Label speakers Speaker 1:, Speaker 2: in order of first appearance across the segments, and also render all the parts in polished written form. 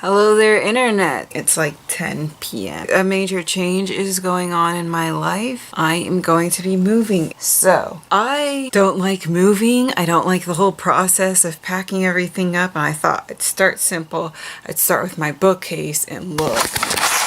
Speaker 1: Hello there, internet. It's like 10 p.m. A major change is going on in my life. I am going to be moving. So, I don't like moving. I don't like the whole process of packing everything up. And I thought I'd start simple. I'd start with my bookcase and look.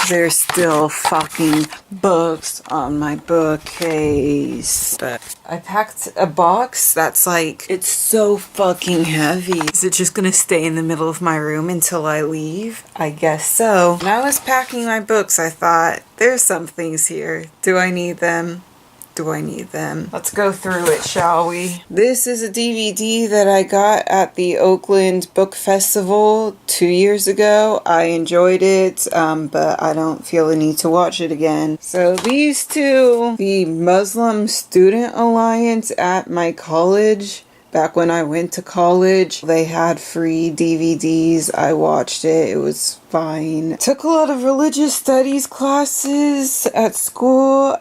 Speaker 1: There's still fucking books on my bookcase. But I packed a box that's like, it's so fucking heavy. Is it just gonna stay in the middle of my room until I leave? I guess so. When I was packing my books, I thought, there's some things here. Do I need them? Do I need them? Let's go through it, shall we? This is a DVD that I got at the Oakland Book Festival 2 years ago. I enjoyed it, but I don't feel the need to watch it again. So these two, the Muslim Student Alliance at my college, back when I went to college, they had free DVDs. I watched it. It was fine. Took a lot of religious studies classes at school.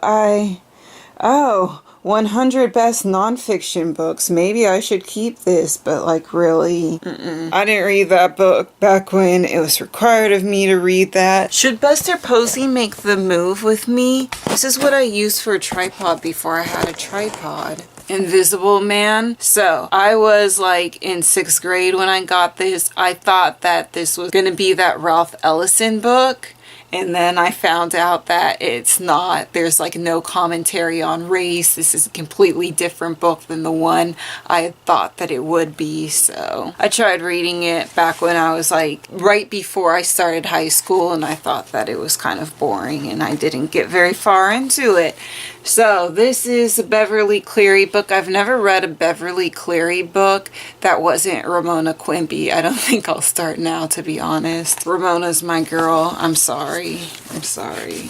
Speaker 1: 100 best nonfiction books. Maybe I should keep this, but like really, I didn't read that book back when it was required of me to read that. Should Buster Posey make the move with me? This is what I used for a tripod before I had a tripod. Invisible Man. So I was like in 6th grade when I got this. I thought that this was gonna be that Ralph Ellison book. And then I found out that it's not. There's like no commentary on race. This is a completely different book than the one I had thought that it would be. So I tried reading it back when I was like right before I started high school, and I thought that it was kind of boring and I didn't get very far into it. So this is a Beverly Cleary book. I've never read a Beverly Cleary book that wasn't Ramona Quimby. I don't think I'll start now, to be honest. Ramona's my girl. I'm sorry.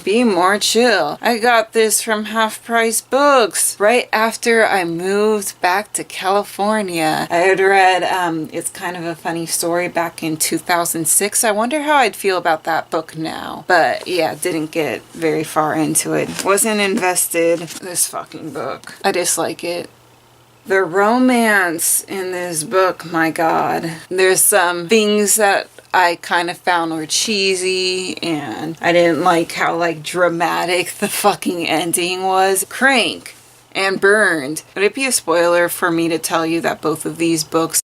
Speaker 1: Be more chill. I got this from Half Price Books right after I moved back to California. I had read It's Kind of a Funny Story back in 2006. I wonder how I'd feel about that book now. But yeah, didn't get very far into it. Wasn't invested. This fucking book. I dislike it. The romance in this book, my god. There's some things that I kind of found were cheesy, and I didn't like how like dramatic the fucking ending was. Crank and Burned. Would it be a spoiler for me to tell you that both of these books...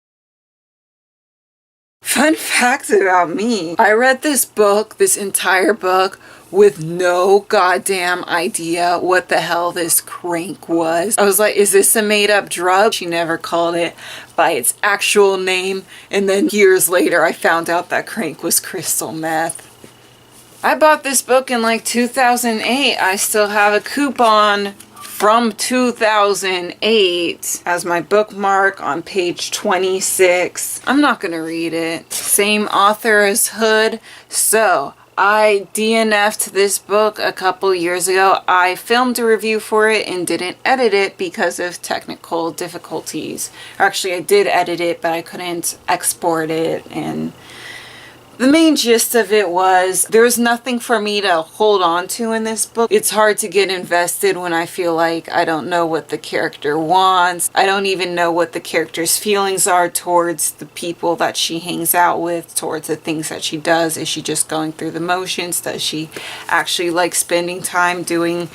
Speaker 1: Fun fact about me. I read this book, this entire book, with no goddamn idea what the hell this crank was. I was like, is this a made up drug? She never called it by its actual name. And then years later, I found out that crank was crystal meth. I bought this book in like 2008. I still have a coupon from 2008 as my bookmark on page 26. I'm not gonna read it. Same author as Hood. So I DNF'd this book a couple years ago. I filmed a review for it and didn't edit it because of technical difficulties. Actually, I did edit it, but I couldn't export it, and the main gist of it was there was nothing for me to hold on to in this book. It's hard to get invested when I feel like I don't know what the character wants. I don't even know what the character's feelings are towards the people that she hangs out with, towards the things that she does. Is she just going through the motions? Does she actually like spending time doing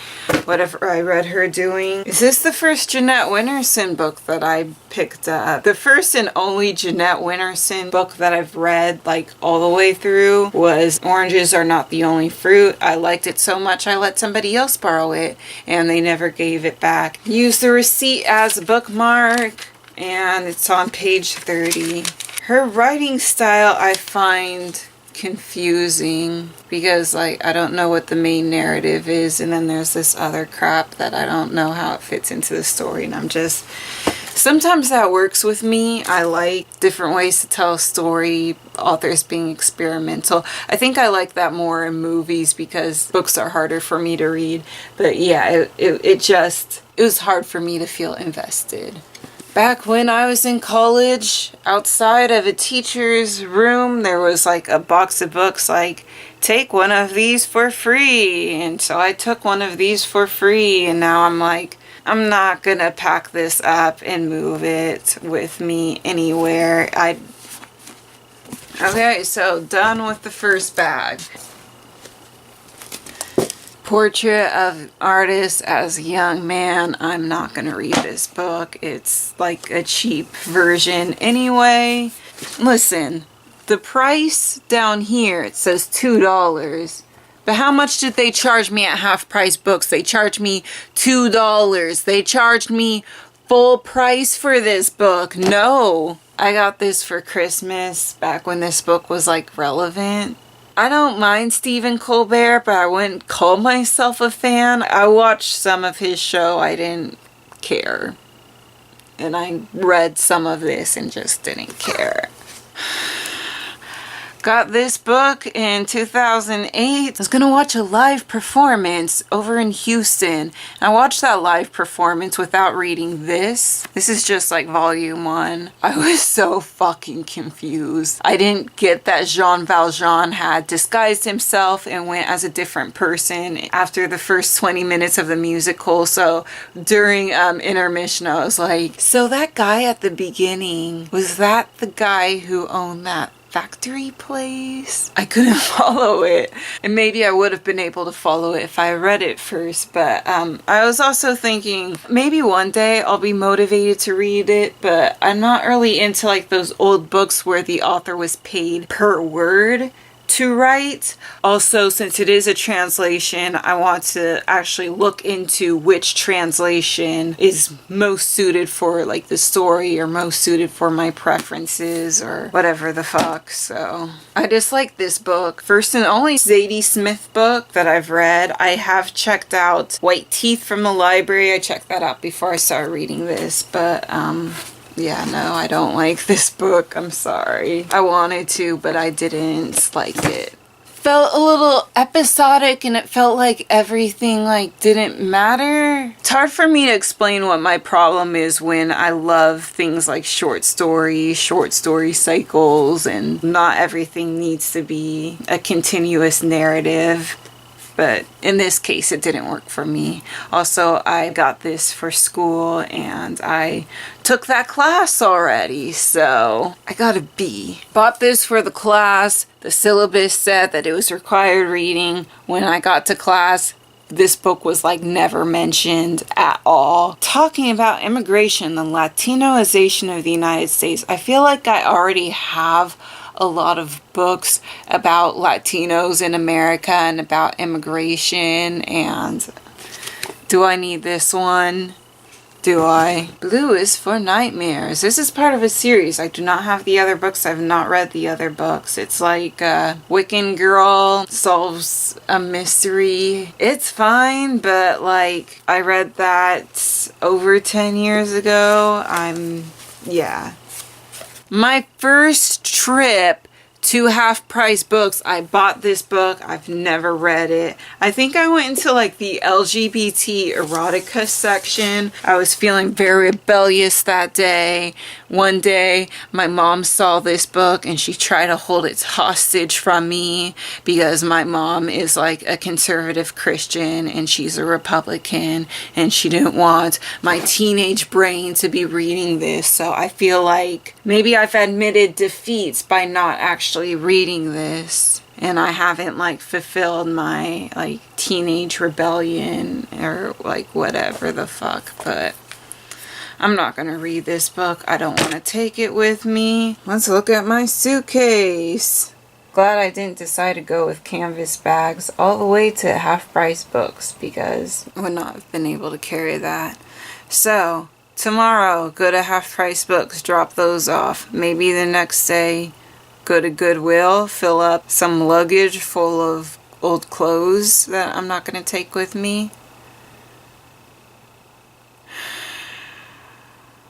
Speaker 1: whatever I read her doing? Is this the first Jeanette Winterson book that I picked up? The first and only Jeanette Winterson book that I've read like all the way through was Oranges Are Not the Only Fruit. I liked it so much I let somebody else borrow it and they never gave it back. Use the receipt as a bookmark, and it's on page 30. Her writing style I find confusing because like I don't know what the main narrative is, and then there's this other crap that I don't know how it fits into the story, and I'm just... Sometimes that works with me. I like different ways to tell a story, authors being experimental. I think I like that more in movies because books are harder for me to read. But yeah, it was hard for me to feel invested. Back when I was in college, outside of a teacher's room, there was like a box of books like, take one of these for free. And so I took one of these for free, and now I'm like, I'm not gonna pack this up and move it with me anywhere. Okay, so done with the first bag. Portrait of Artist as a Young Man. I'm not going to read this book. It's like a cheap version anyway. Listen, the price down here, it says $2. But how much did they charge me at Half Price Books? They charged me $2. They charged me full price for this book. No. I got this for Christmas back when this book was like relevant. I don't mind Stephen Colbert, but I wouldn't call myself a fan. I watched some of his show. I didn't care. And I read some of this and just didn't care. Got this book in 2008. I was gonna watch a live performance over in Houston. I watched that live performance without reading this. This is just like volume 1. I was so fucking confused. I didn't get that Jean Valjean had disguised himself and went as a different person after the first 20 minutes of the musical. So during intermission, I was like, so that guy at the beginning, was that the guy who owned that factory place? I couldn't follow it, and maybe I would have been able to follow it if I read it first, but I was also thinking maybe one day I'll be motivated to read it, but I'm not really into like those old books where the author was paid per word to write. Also, since it is a translation, I want to actually look into which translation is most suited for like the story or most suited for my preferences or whatever the fuck. So I just like this book. First and only Zadie Smith book that I've read. I have checked out White Teeth from the library. I checked that out before I started reading this, but yeah, no, I don't like this book. I'm sorry. I wanted to, but I didn't like it. Felt a little episodic, and it felt like everything like didn't matter. It's hard for me to explain what my problem is when I love things like short story cycles, and not everything needs to be a continuous narrative. But in this case, it didn't work for me. Also, I got this for school and I took that class already, so I got a B. Bought this for the class. The syllabus said that it was required reading. When I got to class, this book was like never mentioned at all. Talking about immigration, the Latinoization of the United States, I feel like I already have a lot of books about Latinos in America and about immigration, and do I need this one? Do I? Blue is for Nightmares. This is part of a series. I do not have the other books. I've not read the other books. It's like a Wiccan girl solves a mystery. It's fine, but like I read that over 10 years ago. Yeah. My first trip to Half Price Books, I bought this book. I've never read it. I think I went into like the LGBT erotica section. I was feeling very rebellious that day. One day, my mom saw this book and she tried to hold it hostage from me because my mom is like a conservative Christian and she's a Republican, and she didn't want my teenage brain to be reading this. So I feel like maybe I've admitted defeats by not actually reading this, and I haven't like fulfilled my like teenage rebellion or like whatever the fuck, but I'm not gonna read this book. I don't want to take it with me. Let's look at my suitcase. Glad I didn't decide to go with canvas bags all the way to Half Price Books because I would not have been able to carry that. So tomorrow, go to Half Price Books, drop those off. Maybe the next day, go to Goodwill, fill up some luggage full of old clothes that I'm not going to take with me.